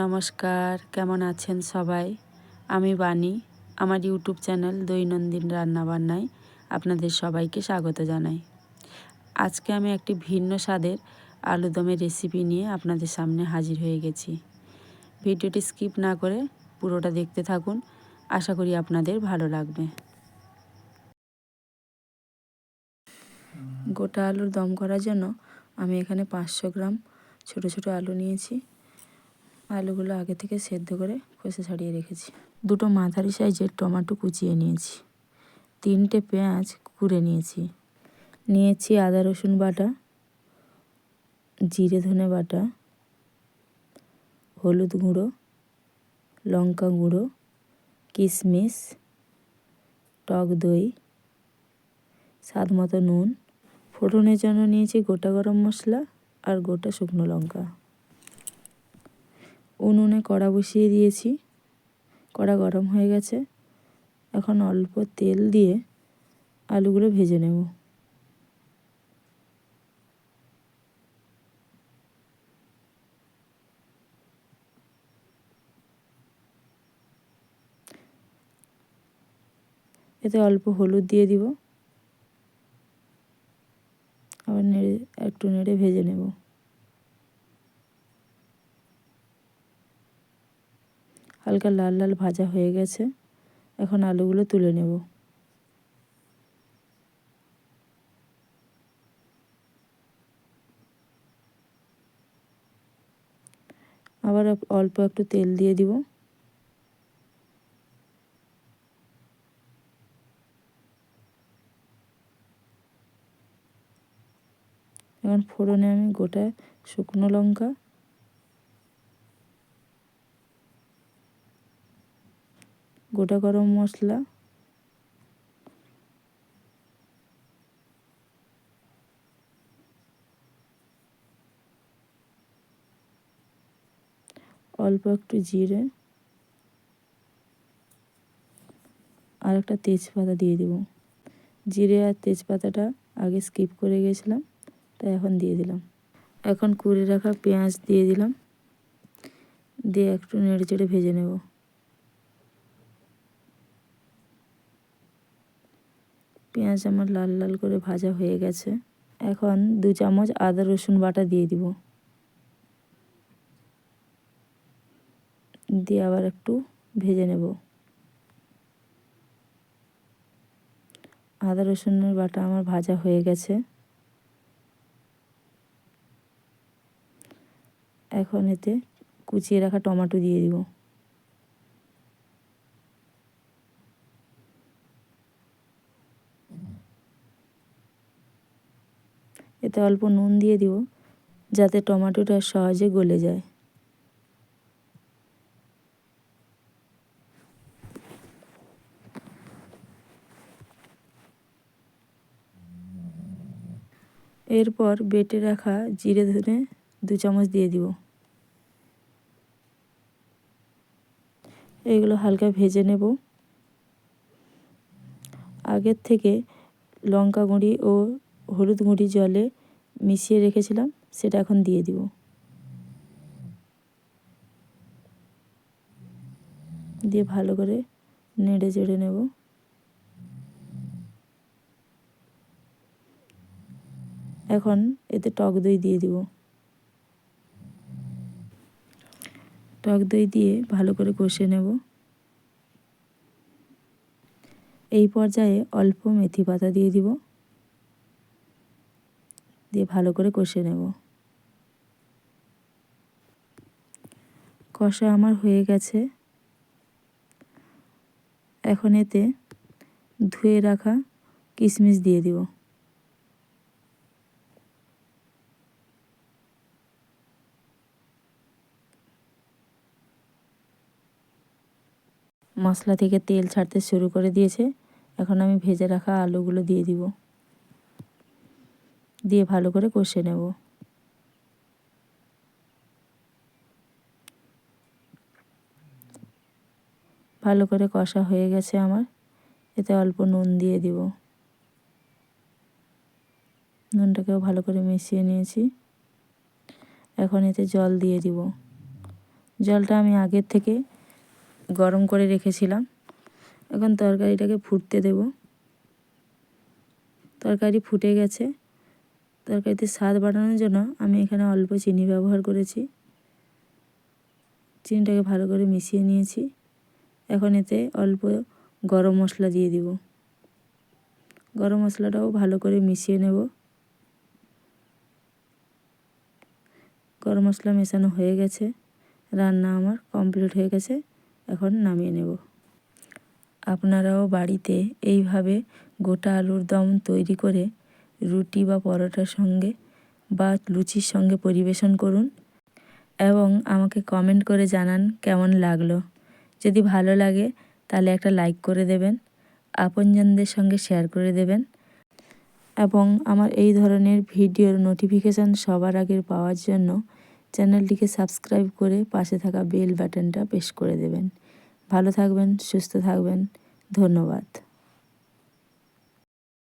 নমস্কার, কেমন আছেন সবাই? আমি বানি। আমার ইউটিউব চ্যানেল দৈনন্দিন রান্নাবান্নায় আপনাদের সবাইকে স্বাগত জানাই। আজকে আমি একটি ভিন্ন স্বাদের আলুদমের রেসিপি নিয়ে আপনাদের সামনে হাজির হয়ে গেছি। ভিডিওটি স্কিপ না করে পুরোটা দেখতে থাকুন, আশা করি আপনাদের ভালো লাগবে। গোটা আলুর দম করার জন্য আমি এখানে 500 গ্রাম ছোট ছোট আলু নিয়েছি। আলুগুলো আগে থেকে সেদ্ধ করে খোসা ছাড়িয়ে রেখেছি। দুটো মাঝারি সাইজের টমেটো কুচিয়ে নিয়েছি। 3টে পেঁয়াজ কুড়ে নিয়েছি আদা রসুন বাটা, জিরে ধনে বাটা, হলুদ গুঁড়ো, লঙ্কা গুঁড়ো, কিশমিশ, টক দই, স্বাদ মতো নুন। ফোড়নের জন্য নিয়েছি গোটা গরম মশলা আর গোটা শুকনো লঙ্কা। উনুনে কড়া বসিয়ে দিয়েছি। কড়া গরম হয়ে গেছে। এখন অল্প তেল দিয়ে আলুগুলো ভেজে নেব। এতে অল্প হলুদ দিয়ে দিব, আবার একটু নেড়ে ভেজে নেব। হালকা লাল লাল ভাজা হয়ে গেছে। এখন আলুগুলো তুলে নেব। আবার অল্প একটু তেল দিয়ে দিব। এখন ফোড়নে আমি গোটা শুকনো লঙ্কা, গোটা গরম মশলা, অল্প একটু জিরে আর একটা তেজপাতা দিয়ে দিব। জিরে আর তেজপাতাটা আগে স্কিপ করে গেছিলাম, তাই এখন দিয়ে দিলাম। এখন কুড়ে রাখা পেঁয়াজ দিয়ে দিলাম, দিয়ে একটু নেড়ে চেড়ে ভেজে নেব। পেঁয়াজ আমার লাল লাল করে ভাজা হয়ে গেছে। এখন 2 চামচ আদা রসুন বাটা দিয়ে দিব, দিয়ে আবার একটু ভেজে নেব। আদা রসুনের বাটা আমার ভাজা হয়ে গেছে। এখন এতে কুচিয়ে রাখা টমেটো দিয়ে দিব। এতে অল্প নুন দিয়ে দিব, যাতে টমেটোটা সহজে গলে যায়। এরপর বেটে রাখা জিরে ধনে 2 চামচ দিয়ে দিব। এগুলো হালকা ভেজে নেব। আগের থেকে লঙ্কা গুঁড়ি ও হলুদ গুঁড়ি জলে মিশিয়ে রেখেছিলাম, সেটা এখন দিয়ে দিব। দিয়ে ভালো করে নেড়ে চেড়ে নেব। এখন এতে টক দই দিয়ে দিব। টক দই দিয়ে ভালো করে কষে নেব। এই পর্যায়ে অল্প মেথি পাতা দিয়ে দিব, দিয়ে ভালো করে কষে নেব। কষা আমার হয়ে গেছে। এখন এতে ধুয়ে রাখা কিশমিশ দিয়ে দিব। মশলা থেকে তেল ছাড়তে শুরু করে দিয়েছে। এখন আমি ভেজে রাখা আলুগুলো দিয়ে দিব, দিয়ে ভালো করে কষে নেব। ভালো করে কষা হয়ে গেছে আমার। এতে অল্প নুন দিয়ে দিব। নুনটাকেও ভালো করে মিশিয়ে নিয়েছি। এখন এতে জল দিয়ে দিব। জলটা আমি আগের থেকে গরম করে রেখেছিলাম। এখন তরকারিটাকে ফুটতে দেব। তরকারি ফুটে গেছে। তরকারিতে স্বাদ বাড়ানোর জন্য আমি এখানে অল্প চিনি ব্যবহার করেছি। চিনিটাকে ভালো করে মিশিয়ে নিয়েছি। এখন এতে অল্প গরম মশলা দিয়ে দিব। গরম মশলাটাও ভালো করে মিশিয়ে নেব। গরম মশলা মেশানো হয়ে গেছে। রান্না আমার কমপ্লিট হয়ে গেছে। এখন নামিয়ে নেব। আপনারাও বাড়িতে এইভাবে গোটা আলুর দম তৈরি করে রুটি বা পরোটার সঙ্গে বা লুচির সঙ্গে পরিবেশন করুন এবং আমাকে কমেন্ট করে জানান কেমন লাগলো। যদি ভালো লাগে তাহলে একটা লাইক করে দেবেন, আপনজনদের সঙ্গে শেয়ার করে দেবেন এবং আমার এই ধরনের ভিডিওর নোটিফিকেশান সবার আগে পাওয়ার জন্য চ্যানেলটিকে সাবস্ক্রাইব করে পাশে থাকা বেল বাটনটা প্রেস করে দেবেন। ভালো থাকবেন, সুস্থ থাকবেন। ধন্যবাদ।